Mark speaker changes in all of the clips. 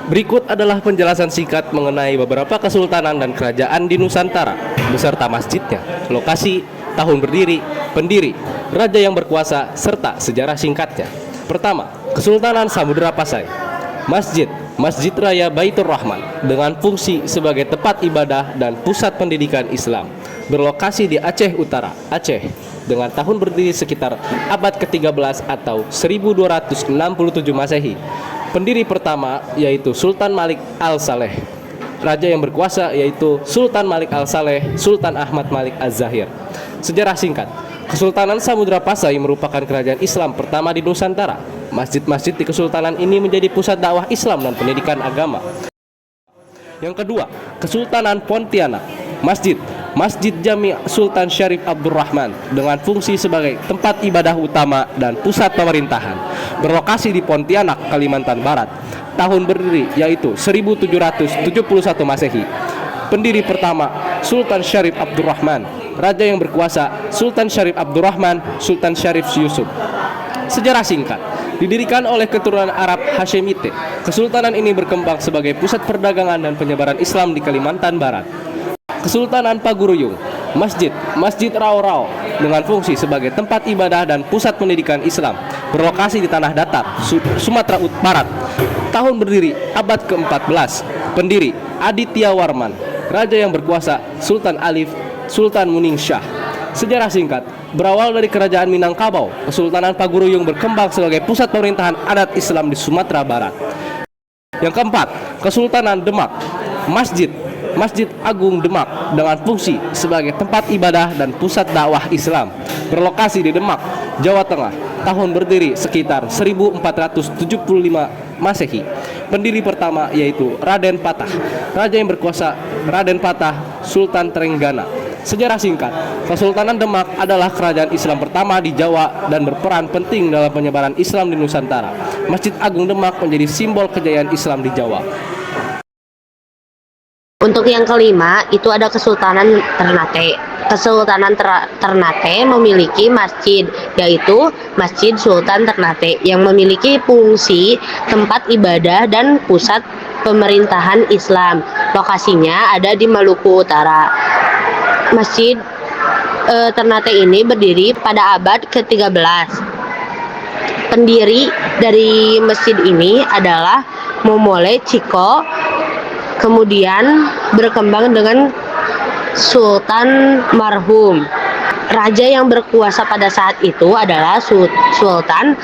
Speaker 1: Berikut adalah penjelasan singkat mengenai beberapa kesultanan dan kerajaan di Nusantara, beserta masjidnya, lokasi, tahun berdiri, pendiri, raja yang berkuasa, serta sejarah singkatnya. Pertama, Kesultanan Samudra Pasai. Masjid Raya Baitur Rahman dengan fungsi sebagai tempat ibadah dan pusat pendidikan Islam, berlokasi di Aceh Utara, Aceh, dengan tahun berdiri sekitar abad ke-13 atau 1267 Masehi. Pendiri pertama yaitu Sultan Malik Al-Saleh. Raja yang berkuasa yaitu Sultan Malik Al-Saleh, Sultan Ahmad Malik Az-Zahir. Sejarah singkat. Kesultanan Samudra Pasai merupakan kerajaan Islam pertama di Nusantara. Masjid-masjid di kesultanan ini menjadi pusat dakwah Islam dan pendidikan agama. Yang kedua, Kesultanan Pontianak. Masjid Jami Sultan Syarif Abdurrahman dengan fungsi sebagai tempat ibadah utama dan pusat pemerintahan, berlokasi di Pontianak, Kalimantan Barat. Tahun berdiri yaitu 1771 Masehi. Pendiri pertama Sultan Syarif Abdurrahman. Raja yang berkuasa Sultan Syarif Abdurrahman, Sultan Syarif Yusuf. Sejarah singkat. Didirikan oleh keturunan Arab Hashemite, kesultanan ini berkembang sebagai pusat perdagangan dan penyebaran Islam di Kalimantan Barat. Kesultanan Paguruyung. Masjid Rao dengan fungsi sebagai tempat ibadah dan pusat pendidikan Islam, berlokasi di Tanah Datar, Sumatera Barat. Tahun berdiri abad ke-14. Pendiri Aditya Warman. Raja yang berkuasa Sultan Alif Sultan Muningsyah. Sejarah singkat. Berawal dari kerajaan Minangkabau, Kesultanan Paguruyung berkembang sebagai pusat pemerintahan adat Islam di Sumatera Barat. Yang keempat, Kesultanan Demak. Masjid Agung Demak dengan fungsi sebagai tempat ibadah dan pusat dakwah Islam, berlokasi di Demak, Jawa Tengah. Tahun berdiri sekitar 1475 Masehi. Pendiri pertama yaitu Raden Patah. Raja yang berkuasa Raden Patah, Sultan Trenggana. Sejarah singkat. Kesultanan Demak adalah kerajaan Islam pertama di Jawa dan berperan penting dalam penyebaran Islam di Nusantara. Masjid Agung Demak menjadi simbol kejayaan Islam di Jawa.
Speaker 2: Untuk yang kelima, itu ada Kesultanan Ternate. Kesultanan Ternate memiliki masjid, yaitu Masjid Sultan Ternate, yang memiliki fungsi tempat ibadah dan pusat pemerintahan Islam. Lokasinya ada di Maluku Utara. Masjid Ternate ini berdiri pada abad ke-13. Pendiri dari masjid ini adalah Momole Ciko, kemudian berkembang dengan Sultan Marhum. Raja yang berkuasa pada saat itu adalah Sultan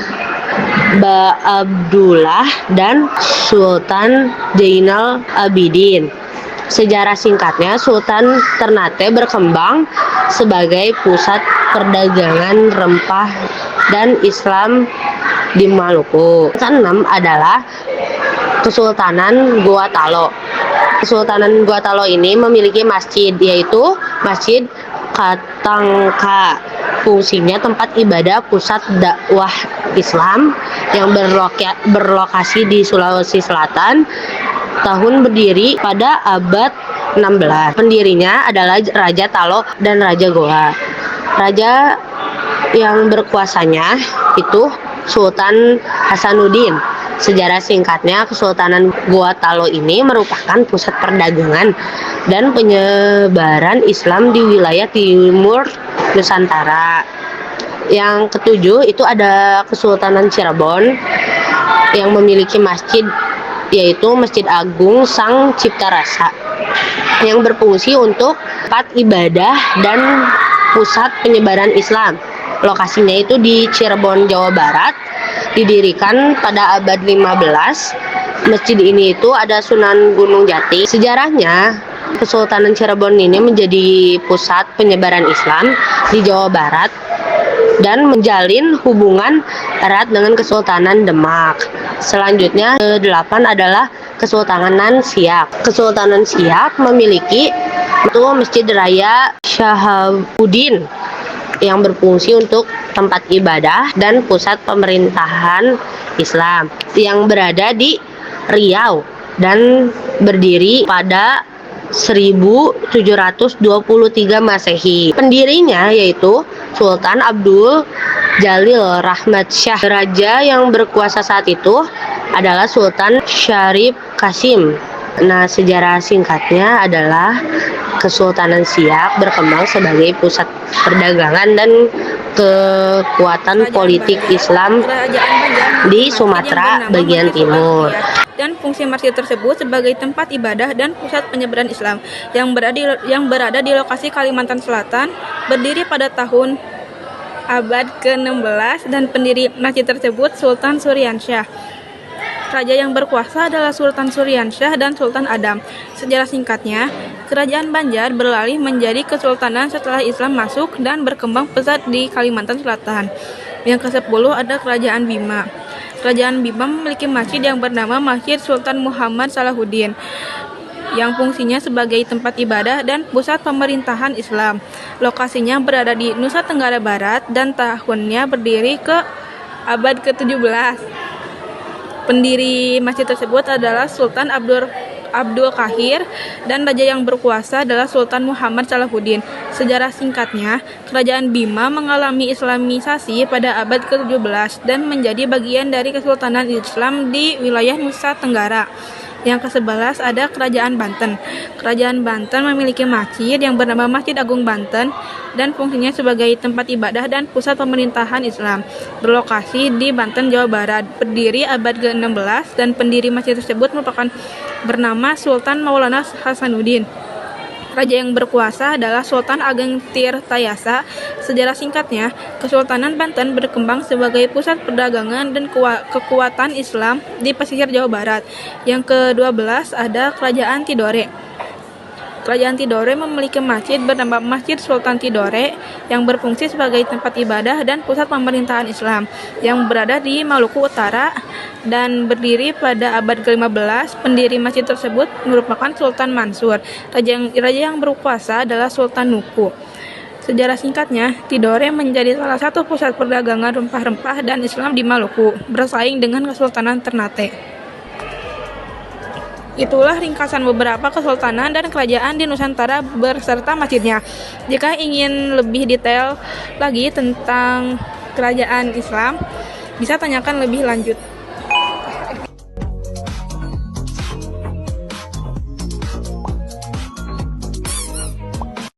Speaker 2: Abdullah dan Sultan Zainal Abidin. Sejarah singkatnya, Sultan Ternate berkembang sebagai pusat perdagangan rempah dan Islam di Maluku. Keenam adalah Kesultanan Gua Talo. Kesultanan Gua Talo ini memiliki masjid, yaitu Masjid Katangka. Fungsinya tempat ibadah pusat dakwah Islam yang berlokasi di Sulawesi Selatan. Tahun berdiri pada abad 16. Pendirinya adalah Raja Talo dan Raja Goa. Raja yang berkuasanya itu Sultan Hasanuddin. Sejarah singkatnya, Kesultanan Goa Talo ini merupakan pusat perdagangan dan penyebaran Islam di wilayah timur Nusantara. Yang ketujuh itu ada Kesultanan Cirebon yang memiliki masjid, yaitu Masjid Agung Sang Cipta Rasa, yang berfungsi untuk tempat ibadah dan pusat penyebaran Islam. Lokasinya itu di Cirebon, Jawa Barat. Didirikan pada abad 15. Masjid ini itu ada Sunan Gunung Jati. Sejarahnya, Kesultanan Cirebon ini menjadi pusat penyebaran Islam di Jawa Barat dan menjalin hubungan erat dengan Kesultanan Demak. Selanjutnya, ke-8 adalah Kesultanan Siak. Kesultanan Siak memiliki Masjid Raya Shahabuddin yang berfungsi untuk tempat ibadah dan pusat pemerintahan Islam yang berada di Riau dan berdiri pada 1723 Masehi. Pendirinya yaitu Sultan Abdul Jalil Rahmat Syah. Raja yang berkuasa saat itu adalah Sultan Syarif Kasim. Nah, sejarah singkatnya adalah Kesultanan Siak berkembang sebagai pusat perdagangan dan kekuatan politik Islam di Sumatera bagian timur.
Speaker 3: Dan fungsi masjid tersebut sebagai tempat ibadah dan pusat penyebaran Islam yang berada di lokasi Kalimantan Selatan, berdiri pada tahun abad ke-16 dan pendiri masjid tersebut Sultan Suryansyah. Raja yang berkuasa adalah Sultan Suryansyah dan Sultan Adam. Sejarah singkatnya, Kerajaan Banjar beralih menjadi kesultanan setelah Islam masuk dan berkembang pesat di Kalimantan Selatan. Yang ke-10 ada Kerajaan Bima. Kerajaan Bima memiliki masjid yang bernama Masjid Sultan Muhammad Salahuddin, yang fungsinya sebagai tempat ibadah dan pusat pemerintahan Islam. Lokasinya berada di Nusa Tenggara Barat dan tahunnya berdiri ke abad ke-17. Pendiri masjid tersebut adalah Sultan Abdul Qahir dan raja yang berkuasa adalah Sultan Muhammad Salahuddin. Sejarah singkatnya, Kerajaan Bima mengalami Islamisasi pada abad ke-17 dan menjadi bagian dari Kesultanan Islam di wilayah Nusa Tenggara. Yang ke-11 ada Kerajaan Banten. Kerajaan Banten memiliki masjid yang bernama Masjid Agung Banten dan fungsinya sebagai tempat ibadah dan pusat pemerintahan Islam. Berlokasi di Banten, Jawa Barat. Berdiri abad ke-16 dan pendiri masjid tersebut merupakan bernama Sultan Maulana Hasanuddin. Raja yang berkuasa adalah Sultan Ageng Tirtayasa. Sejarah singkatnya, Kesultanan Banten berkembang sebagai pusat perdagangan dan kekuatan Islam di pesisir Jawa Barat. Yang ke-12 ada Kerajaan Tidore. Kerajaan Tidore memiliki masjid bernama Masjid Sultan Tidore yang berfungsi sebagai tempat ibadah dan pusat pemerintahan Islam yang berada di Maluku Utara dan berdiri pada abad ke-15. Pendiri masjid tersebut merupakan Sultan Mansur. Raja yang berkuasa adalah Sultan Nuku. Sejarah singkatnya, Tidore menjadi salah satu pusat perdagangan rempah-rempah dan Islam di Maluku, bersaing dengan Kesultanan Ternate. Itulah ringkasan beberapa kesultanan dan kerajaan di Nusantara berserta masjidnya. Jika ingin lebih detail lagi tentang kerajaan Islam, bisa tanyakan lebih lanjut.